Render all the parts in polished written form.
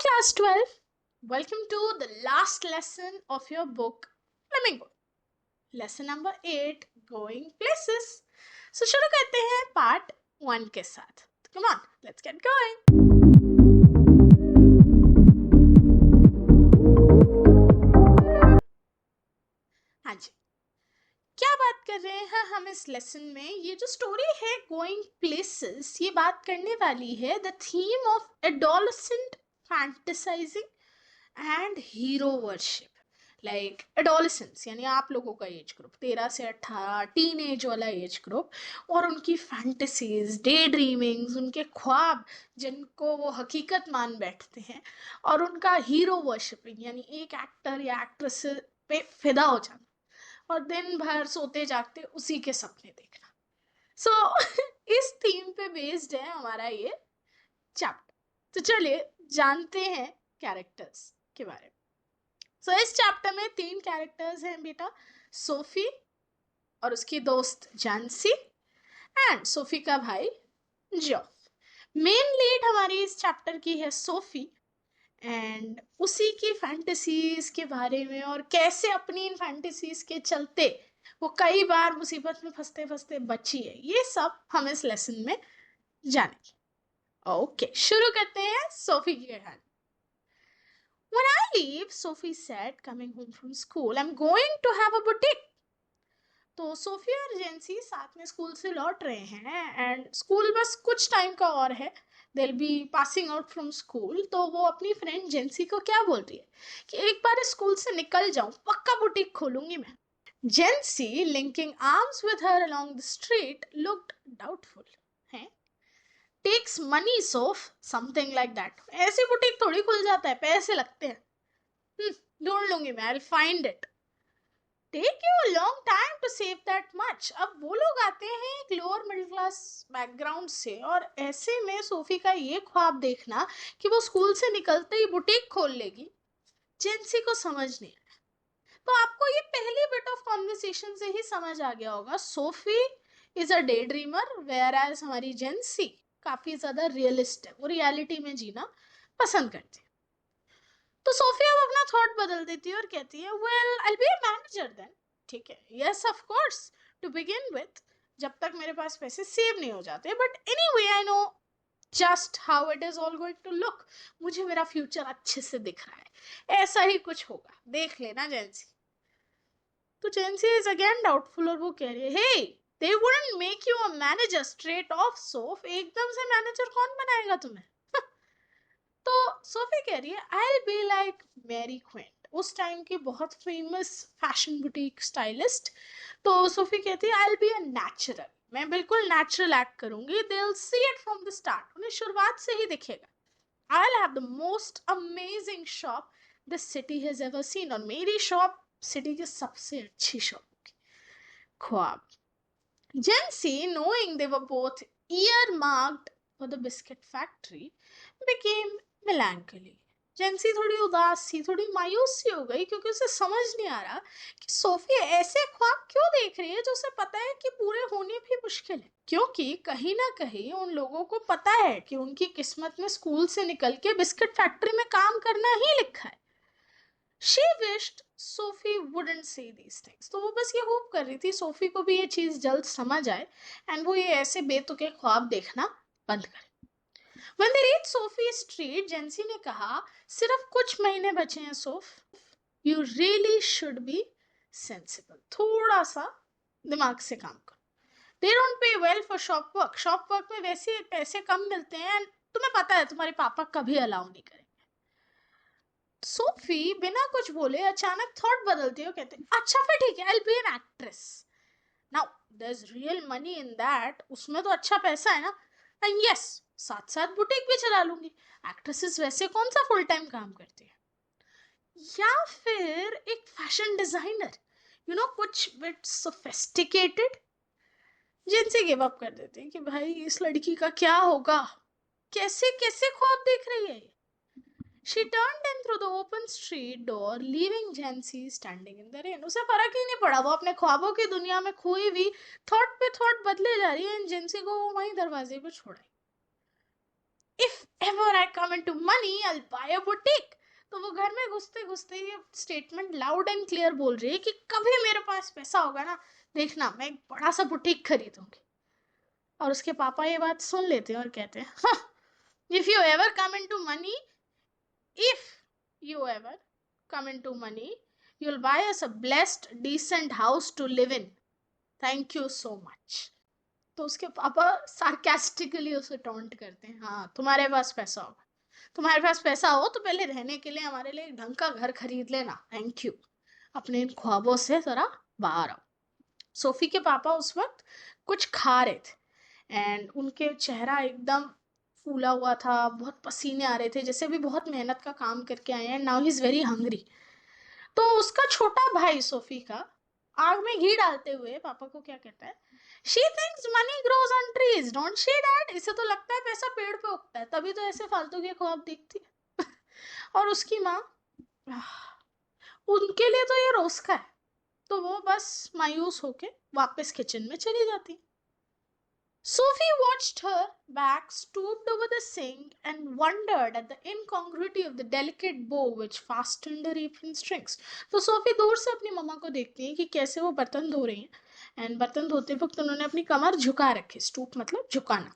Class 12. Welcome to the last lesson of your book, Flamingo. Lesson number 8, Going Places. So शुरू करते हैं part 1 के साथ. Come on, let's get going. हाँ जी, क्या बात कर रहे हैं हम इस लेसन में? ये जो स्टोरी है गोइंग प्लेसेस, ये बात करने वाली है the theme of adolescent fantasising and hero worship. Like adolescence यानी आप लोगों का एज ग्रुप 13 से 18, टीन एज वाला एज ग्रुप, और उनकी फैंटेसीज, डे ड्रीमिंग्स, उनके ख्वाब जिनको वो हकीकत मान बैठते हैं, और उनका हीरो वर्शिपिंग यानी एक एक्टर या एक्ट्रेस पे फिदा हो जाना और दिन भर सोते जागते उसी के सपने देखना. इस थीम पे बेस्ड है हमारा ये चैप्टर. तो चलिए जानते हैं कैरेक्टर्स के बारे में. इस चैप्टर में 3 कैरेक्टर्स हैं बेटा. सोफी और उसकी दोस्त जानसी एंड सोफी का भाई जॉफ. मेन लीड हमारी इस चैप्टर की है सोफी, एंड उसी की फैंटेसीज के बारे में और कैसे अपनी इन फैंटेसीज के चलते वो कई बार मुसीबत में फंसते फंसते बची है, ये सब हम इस लेसन में जानेंगे. ओके, शुरू करते हैं सोफी की कहानी. When I leave, Sophie said, coming home from school, I'm going to have a boutique. तो सोफी और जेंसी साथ में स्कूल से लौट रहे हैं एंड स्कूल बस कुछ टाइम का और है. They'll be passing out from school. तो वो अपनी फ्रेंड जेंसी को क्या बोल रही है कि एक बार स्कूल से निकल जाऊं, पक्का बुटीक खोलूंगी मैं. जेंसी, linking arms with her along the street, looked doubtful. है takes money Sophie, something like that. ऐसी बुटीक थोड़ी खुल जाता है, पैसे लगते हैं. ढूंढ लूंगी मैं, I'll find it. Take you a long time to save that much. अब वो लोग आते हैं एक लोअर मिडिल क्लास बैकग्राउंड से, और ऐसे में सोफी का ये ख्वाब देखना कि वो स्कूल से निकलते ही बुटीक खोल लेगी, जेंसी को समझ नहीं आया. तो आपको ये पहली बिट ऑफ कॉन्वर्सेशन से ही समझ आ गया होगा, Sophie is a day dreamer, whereas हमारी जेंसी काफी ज्यादा रियलिस्ट है, वो रियलिटी में जीना पसंद करती है. तो सोफी अब अपना थॉट बदल देती है और कहती है, well I be a manager then. ठीक है, yes of course, to begin with, जब तक मेरे पास पैसे सेव नहीं हो जाते. But anyway I know just how it is all going to look. मुझे मेरा फ्यूचर अच्छे से दिख रहा है, ऐसा ही कुछ होगा, देख लेना जेंसी. तो जेंसी इज अगेन डाउटफुल और वो कह रही है, hey they wouldn't make you a manager straight off. सोफ, एकदम से मैनेजर कौन बनाएगा तुम्हें? तो सोफी कह रही है, आई बी लाइक मैरी क्विंट, उस टाइम की बहुत फेमस फैशन बुटीक स्टाइलिस्ट. तो सोफी कहती है, आई बी अ नेचुरल, मैं बिल्कुल नेचुरल एक्ट करूंगी. They will see it from the start, उन्हें शुरुआत से ही दिखेगा. I will have the most amazing shop this city has ever seen, और मेरी शॉप सिटी की सबसे अच्छी शॉप होगी. ख्वाब. Jency, knowing they were both earmarked for the biscuit factory, became melancholy. जेंसी थोड़ी उदास सी, थोड़ी मायूस सी हो गई, क्योंकि उसे समझ नहीं आ रहा कि सोफी ऐसे ख्वाब क्यों देख रही है जो उसे पता है कि पूरे होने भी मुश्किल है. क्योंकि कहीं ना कहीं उन लोगों को पता है कि उनकी किस्मत में स्कूल से निकल के बिस्किट फैक्ट्री में काम करना ही लिखा है. She wished Sophie wouldn't say these things. तो वो बस ये होप कर रही थी सोफी को भी ये चीज जल्द समझ आए एंड वो ये ऐसे बेतुके ख्वाब देखना बंद करे. When they reached Sophie Street, जेंसी ने कहा, सिर्फ कुछ महीने बचे हैं सोफ, you really should be sensible. थोड़ा सा दिमाग से काम करो. They don't pay well for shop work. Shop work में वैसे पैसे कम मिलते हैं एंड तुम्हें पता है तुम्हारे पापा कभी अलाउ नहीं करेंगे. सोफी बिना कुछ बोले अचानक थॉट बदलती है और कहते, अच्छा फिर ठीक है, I will be an actress. Now there is real money in that, उसमें तो अच्छा पैसा है ना. एंड यस, साथ साथ बुटीक भी चला लूंगी. एक्ट्रेसेस वैसे कौन सा फुल टाइम काम करती है. या फिर एक फैशन डिजाइनर, यू नो, कुछ बिट सोफिस्टिकेटेड. जिनसे गिव अप कर देते हैं कि भाई इस लड़की का क्या होगा, कैसे कैसे ख्वाब देख रही है. She turned in through the open street door, leaving Jancy standing in the rain. उसे फर्क ही नहीं पड़ा, वो अपने ख्वाबों की दुनिया में खोई हुई, थॉट पे थॉट बदले जा रही है, एंड जेंसी को वो वहीं दरवाजे पे छोड़ा. If ever I come into money, I'll buy a boutique. तो वो घर में घुसते घुसते ये स्टेटमेंट लाउड एंड क्लियर बोल रही है कि कभी मेरे पास पैसा होगा ना, देखना मैं एक बड़ा सा बुटीक खरीदूंगी। और उसके पापा ये बात सुन लेते हैं और कहते हैं, हाँ, if you ever come into money, if you ever come into money, you'll buy us a blessed decent house to live in, thank you so much. तो उसके पापा सार्केस्टिकली उसे टॉन्ट करते हैं, हाँ तुम्हारे पास पैसा होगा, तुम्हारे पास पैसा हो तो पहले रहने के लिए हमारे लिए एक ढंग का घर खरीद लेना, थैंक यू, अपने इन ख्वाबों से जरा बाहर आओ। सोफी के पापा उस वक्त कुछ खा रहे थे एंड उनके चेहरा एकदम फूला हुआ था, बहुत पसीने आ रहे थे, जैसे भी बहुत मेहनत का काम करके आए हैं, now he is very hungry. तो उसका छोटा भाई सोफी का आग में घी डालते हुए पापा को क्या कहता है, she thinks money grows on trees, don't she dad, इसे तो लगता है पैसा पेड़ पे उगता है, तभी तो ऐसे फालतू के ख्वाब देखती है। और उसकी माँ, उनके लिए तो ये रोज का है, तो वो बस मायूस होके वापस किचन में चली जाती। Sophie watched her back, stooped over the sink, and wondered at the incongruity of the delicate bow which fastened her apron strings. तो सोफी दूर से अपनी मम्मा को देखती है कि कैसे वो बर्तन धो रही हैं एंड बर्तन धोते वक्त उन्होंने अपनी कमर झुका रखी, स्टूप मतलब झुकाना,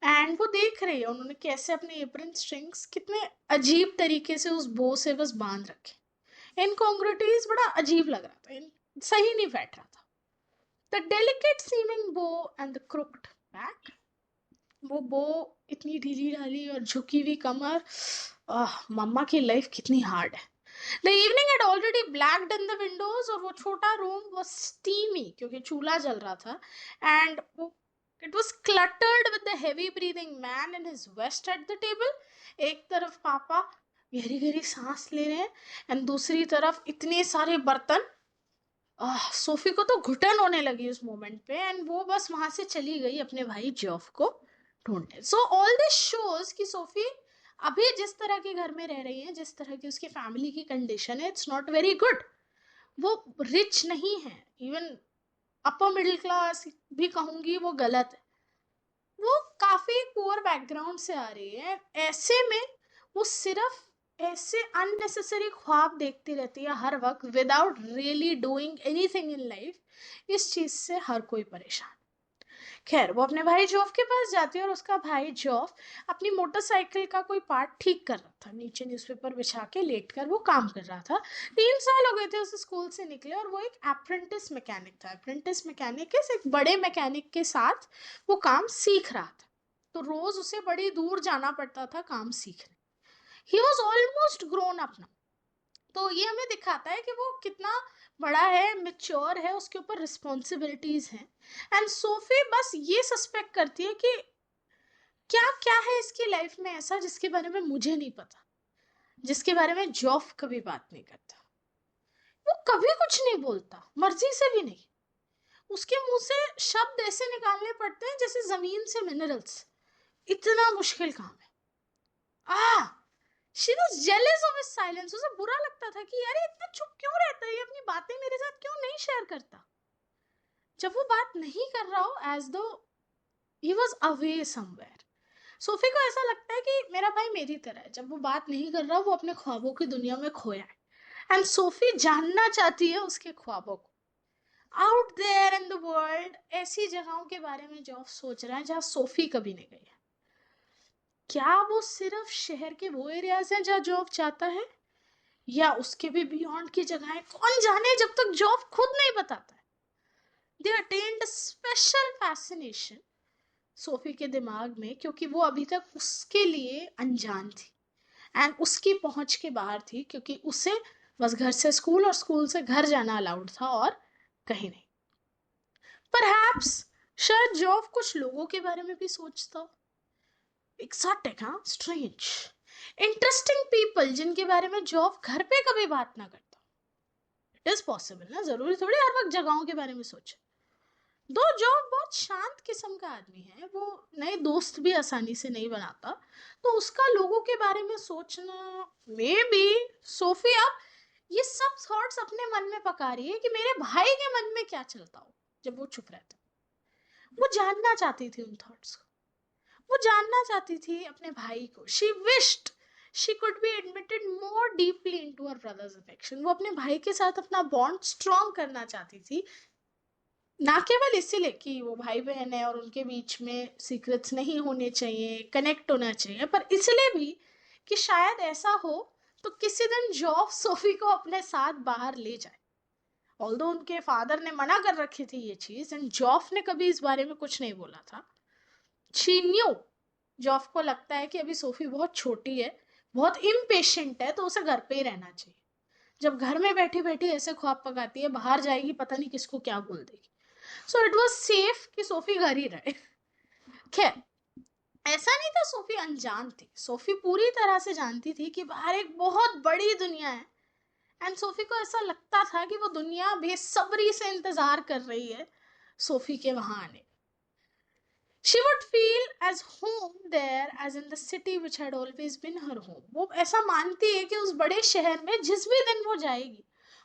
एंड वो देख रही है उन्होंने कैसे अपने एप्रन स्ट्रिंग्स कितने अजीब तरीके से उस बो से बस बांध रखे। इनकॉन्ग्रुइटीज बड़ा अजीब लग रहा था, सही नहीं बैठ रहा था। The delicate seeming bow and the crooked back, वो बो इतनी ढीली ढाली और झुकी हुई कमर, मम्मा की लाइफ कितनी हार्ड है। The evening had already blacked in the windows और वो छोटा रूम was steamy क्योंकि चूल्हा जल रहा था, and it was cluttered with the heavy breathing man in his vest at the table. एक तरफ पापा गहरी गहरी सांस ले रहे हैं एंड दूसरी तरफ इतने सारे बर्तन। सोफी को तो घुटन होने लगी उस मोमेंट पे एंड वो बस वहां से चली गई अपने भाई जॉफ को ढूंढने। सो ऑल दिस शोज कि सोफी अभी जिस तरह के घर में रह रही है, जिस तरह की उसकी फैमिली की कंडीशन है, इट्स नॉट वेरी गुड। वो रिच नहीं है, इवन अपर मिडिल क्लास भी कहूंगी वो गलत है, वो काफी पुअर बैकग्राउंड से आ रही है। ऐसे में वो सिर्फ ऐसे अननेसेसरी ख्वाब देखती रहती है हर वक्त without really doing anything in life. इस चीज से हर कोई परेशान। खैर वो अपने भाई जॉफ के पास जाती है और उसका भाई जॉफ अपनी मोटरसाइकिल का कोई पार्ट ठीक कर रहा था, नीचे न्यूज़पेपर बिछा के लेट कर वो काम कर रहा था। 3 साल हो गए थे उसे स्कूल से निकले और वो एक अप्रेंटिस मैकेनिक था। अप्रेंटिस मैकेनिक एक बड़े मैकेनिक के साथ वो काम सीख रहा था, तो रोज उसे बड़ी दूर जाना पड़ता था काम सीखने। He was almost grown up now, तो ये हमें दिखाता है कि वो कितना बड़ा है, मेच्योर है, उसके ऊपर रिस्पॉन्सिबिलिटीज हैं। एंड सोफी बस ये सस्पेक्ट करती है कि क्या क्या है इसकी लाइफ में ऐसा जिसके बारे में मुझे नहीं पता, जिसके बारे में जॉफ कभी बात नहीं करता, वो कभी कुछ नहीं बोलता, मर्जी से भी नहीं। उसके मुंह से शब्द ऐसे निकालने पड़ते हैं जैसे जमीन से मिनरल्स, इतना मुश्किल काम है। She was jealous of his silence, उसे बुरा लगता था कि यार ये इतना चुप क्यों रहता है, ये अपनी बातें मेरे साथ क्यों नहीं शेयर करता। जब वो बात नहीं कर रहा हो, एज दो he was away somewhere. Sophie को ऐसा लगता है कि मेरा भाई मेरी तरह है, जब वो बात नहीं कर रहा वो अपने ख्वाबों की दुनिया में खोया है एंड सोफी जानना चाहती है उसके ख्वाबों को। Out there in the world, ऐसी जगहों के बारे में जो सोच रहा है जहाँ सोफी कभी नहीं गई है। क्या वो सिर्फ शहर के वो एरियाज हैं जहाँ जॉब चाहता है, या उसके भी बियॉन्ड की जगहें, कौन जाने, जब तक जॉब खुद नहीं बताता है। दे अटेन्ड स्पेशल फैसिनेशन सोफी के दिमाग में, क्योंकि वो अभी तक उसके लिए अनजान थी एंड उसकी पहुंच के बाहर थी, क्योंकि उसे बस घर से स्कूल और स्कूल से घर जाना अलाउड था और कहीं नहीं। परहैप्स शायद जॉब कुछ लोगों के बारे में भी सोचता हो, एक्सोटिक, हाँ, स्ट्रेंज, इंटरेस्टिंग पीपल जिनके बारे में जॉब घर पे कभी बात ना करता। इट इज पॉसिबल ना, जरूरी थोड़ी हर वक्त जगहों के बारे में सोचे। दो जॉब बहुत शांत किस्म का आदमी है, वो नए दोस्त भी आसानी से नहीं बनाता, तो उसका लोगों के बारे में सोचना, मे बी सोफी अब ये सब थॉट्स अपने मन में पका रही है कि मेरे भाई के मन में क्या चलता हो जब वो चुप रहता। वो जानना चाहती थी उन थॉट्स को, वो जानना चाहती थी अपने भाई को. She wished she could be admitted more deeply into her brother's affection. वो अपने भाई के साथ अपना बॉन्ड स्ट्रॉन्ग करना चाहती थी, ना केवल इसीलिए कि वो भाई बहन है और उनके बीच में सीक्रेट्स नहीं होने चाहिए, कनेक्ट होना चाहिए, पर इसलिए भी कि शायद ऐसा हो तो किसी दिन जॉफ सोफी को अपने साथ बाहर ले जाए. ऑल्दो उनके फादर ने मना कर रखी थी ये चीज, एंड जॉफ ने कभी इस बारे में कुछ नहीं बोला था. शी न्यू, जॉफ को लगता है कि अभी सोफी बहुत छोटी है, बहुत इम्पेशेंट है, तो उसे घर पे ही रहना चाहिए. जब घर में बैठी बैठी ऐसे ख्वाब पकाती है, बाहर जाएगी पता नहीं किसको क्या बोल देगी. सो इट वॉज सेफ कि सोफी घर ही रहे. खैर, ऐसा नहीं था सोफी अनजान थी. सोफी पूरी तरह से जानती थी कि बाहर एक बहुत बड़ी दुनिया है, एंड सोफी को ऐसा लगता था कि वो दुनिया बेसब्री से इंतजार कर रही है सोफी के वहां आने. She would feel as home there as in the city which had always been her home. वो ऐसा मानती है कि उस बड़े शहर में जिस भी दिन वो जाएगी,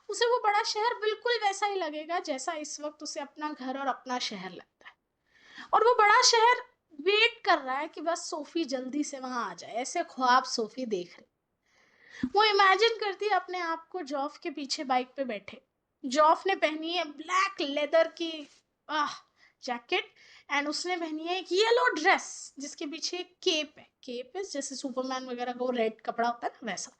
उसे वो बड़ा शहर बिल्कुल वैसा ही लगेगा जैसा इस वक्त उसे अपना घर और अपना शहर लगता है. और वो बड़ा शहर वेट कर रहा है कि बस सोफी जल्दी से वहां आ जाए. ऐसे ख्वाब सोफी देख रही. वो इमेजिन करती है अपने आप को जॉफ के पीछे बाइक पे बैठे. जॉफ ने पहनी है ब्लैक लेदर की जैकेट, एंड उसने पहनी है एक येलो ड्रेस जिसके पीछे एक केप है. केप है जैसे सुपरमैन वगैरह का वो रेड कपड़ा होता है ना, वैसा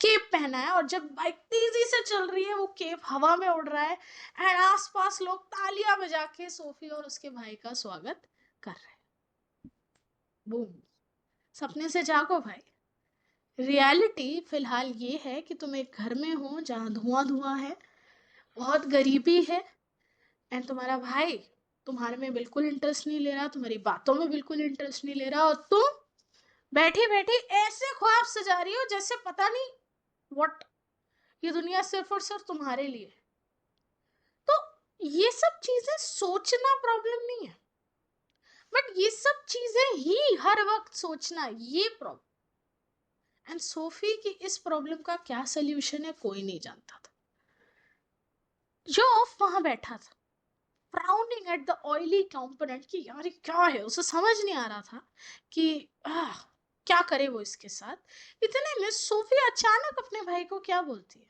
केप पहना है. और जब बाइक तेजी से चल रही है, वो केप हवा में उड़ रहा है, एंड आसपास लोग तालियां बजा के सोफी और उसके भाई का स्वागत कर रहे हैं. बूम. सपने से जागो भाई. रियलिटी फिलहाल ये है कि तुम एक घर में हो जहाँ धुआं धुआं है, बहुत गरीबी है, एंड तुम्हारा भाई तुम्हारे में बिल्कुल इंटरेस्ट नहीं ले रहा, तुम्हारी बातों में बिल्कुल इंटरेस्ट नहीं ले रहा, और तुम बैठी बैठी ऐसे ख्वाब सजा रही हो जैसे पता नहीं व्हाट, ये दुनिया सिर्फ और सिर्फ तुम्हारे लिए है. तो ये सब चीजें सोचना प्रॉब्लम नहीं है, बट ये सब चीजें ही हर वक्त सोचना ये प्रॉब्लम. एंड सोफी की इस प्रॉब्लम का क्या सोल्यूशन है कोई नहीं जानता था. जॉफ वहां बैठा था frowning at the oily component कि यार ये क्या है. उसे समझ नहीं आ रहा था कि क्या करे वो इसके साथ. इतने में सोफी अचानक अपने भाई को क्या बोलती है,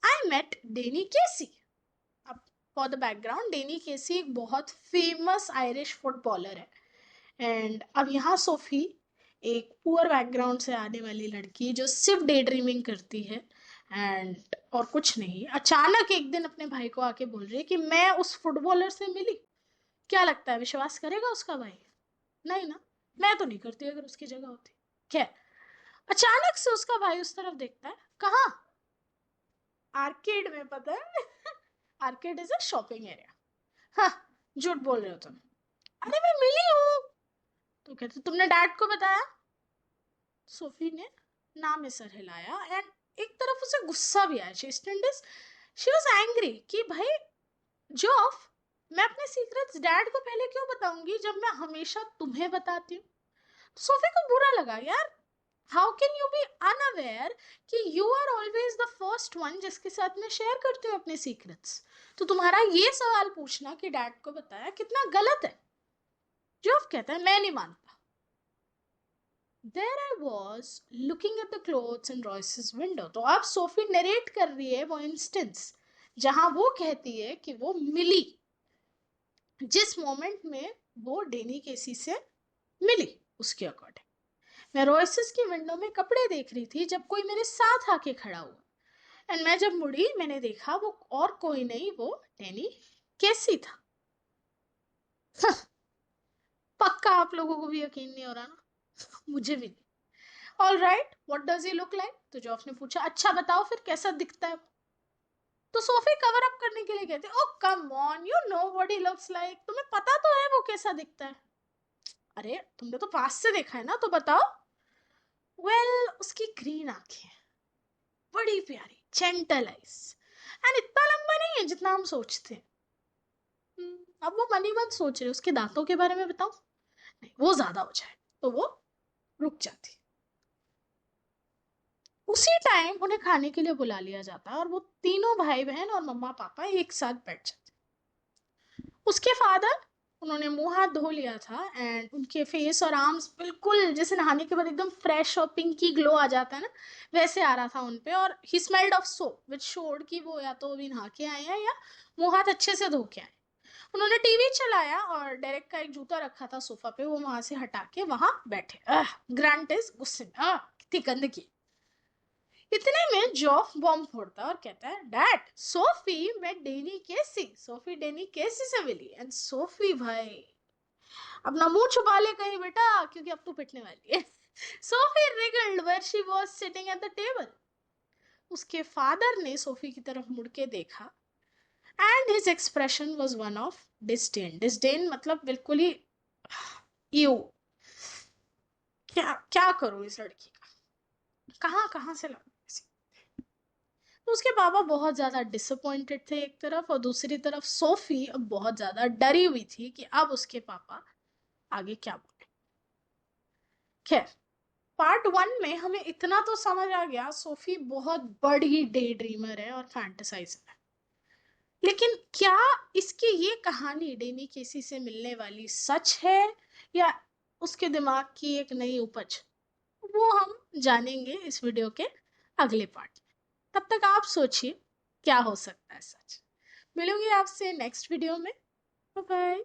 आई मेट डेनी केसी. अब फॉर द बैकग्राउंड, डेनी केसी एक बहुत फेमस आयरिश फुटबॉलर है. एंड अब यहाँ सोफी एक पुअर बैकग्राउंड से आने वाली लड़की जो सिर्फ डे ड्रीमिंग करती है एंड और कुछ नहीं, अचानक एक दिन अपने भाई को आके बोल रही है कि मैं उस फुटबॉलर से मिली. क्या लगता है विश्वास करेगा उसका भाई? नहीं ना. मैं तो नहीं करती अगर उसकी जगह होती. खैर, अचानक से उसका भाई उस तरफ देखता है. कहाँ? आर्केड में, पता है. Arcade is a shopping area. हाँ, झूठ बोल रहे हो तुम. अरे मैं मिली हूँ. तो कहते तुमने डैड को बताया? सोफी ने ना में सर हिलाया, एंड एक तरफ उसे गुस्सा भी आया. शी वाज एंग्री कि भाई जॉफ, मैं अपने सीक्रेट्स डैड को पहले क्यों बताऊंगी जब मैं हमेशा तुम्हें बताती हूँ. सोफी को बुरा लगा. यार, how can you be unaware कि you are always the first one जिसके साथ मैं शेयर करती हूँ अपने सीक्रेट्स. तो तुम्हारा ये सवाल पूछना कि डैड को बताया कितना गलत है. जॉफ कहता है मैं नहीं मानता. There I was looking at the clothes in Royce's window. तो अब सोफी नरेट कर रही है वो इंस्टेंस जहां वो कहती है कि वो मिली, जिस मोमेंट में वो डेनी केसी से मिली. उसके अकॉर्डिंग मैं रॉयसेस की विंडो में कपड़े देख रही थी जब कोई मेरे साथ आके खड़ा हुआ, एंड मैं जब मुड़ी मैंने देखा वो और कोई नहीं, वो डेनी केसी था. पक्का आप लोगों को भी यकीन नहीं हो रहा ना? मुझे भी नहीं. All right, what does he look like? तो जॉफ ने पूछा अच्छा बताओ फिर कैसा दिखता है. तो सोफी कवर अप करने के लिए कहते oh come on, you know what he looks like. तुम्हें पता तो है वो कैसा दिखता है. अरे तुमने तो पास से देखा है ना, तो बताओ. उसकी ग्रीन आंखें, बड़ी प्यारी जेंटल आइज, एंड इतना लंबा नहीं है जितना हम सोचते हैं. अब वो मनी मत सोच रहे उसके दांतों के बारे में बताओ. नहीं, वो ज्यादा हो जाए तो वो रुक जाती. उसी टाइम उन्हें खाने के लिए बुला लिया जाता है और वो तीनों भाई बहन और मम्मा पापा एक साथ बैठ जाते. उसके फादर उन्होंने मुंह हाथ धो लिया था एंड उनके फेस और आर्म्स बिल्कुल जैसे नहाने के बाद एकदम फ्रेश और पिंकी ग्लो आ जाता है ना, वैसे आ रहा था उन पे। और he smelled of soap which showed कि वो या तो अभी नहा के आए हैं या मुंह हाथ अच्छे से धो के आए। उन्होंने टीवी चलाया और डायरेक्ट का एक जूता रखा था सोफा पे, वो वहां से हटा के वहां बैठे। ग्रांट इज गुस्से में, कितनी गंदगी। इतने में जॉफ बॉम्ब फोड़ता है और कहता है, डैड सोफी मैं डेनी केसी, सोफी डेनी केसी से मिली। एंड सोफी भाई अपना मुंह छुपा ले कहीं बेटा, क्योंकि अब तू पिटने वाली है। Sophie wriggled where she was sitting at the table. उसके फादर ने सोफी की तरफ मुड़ के देखा and his expression was one of disdain. Disdain मतलब बिल्कुल ही यू, क्या क्या करूं इस लड़की का, कहाँ कहाँ से लाऊं इसे? तो उसके पापा बहुत ज्यादा डिसअपॉइंटेड थे एक तरफ, और दूसरी तरफ सोफी अब बहुत ज्यादा डरी हुई थी कि अब उसके पापा आगे क्या बोले। खैर, पार्ट 1 में हमें इतना तो समझ आ गया, सोफी बहुत बड़ी डे ड्रीमर है और फैंटेसाइजर है। लेकिन क्या इसकी ये कहानी डेनी केसी से मिलने वाली सच है, या उसके दिमाग की एक नई उपज, वो हम जानेंगे इस वीडियो के अगले पार्ट में। तब तक आप सोचिए क्या हो सकता है सच। मिलूंगी आपसे नेक्स्ट वीडियो में। Bye bye.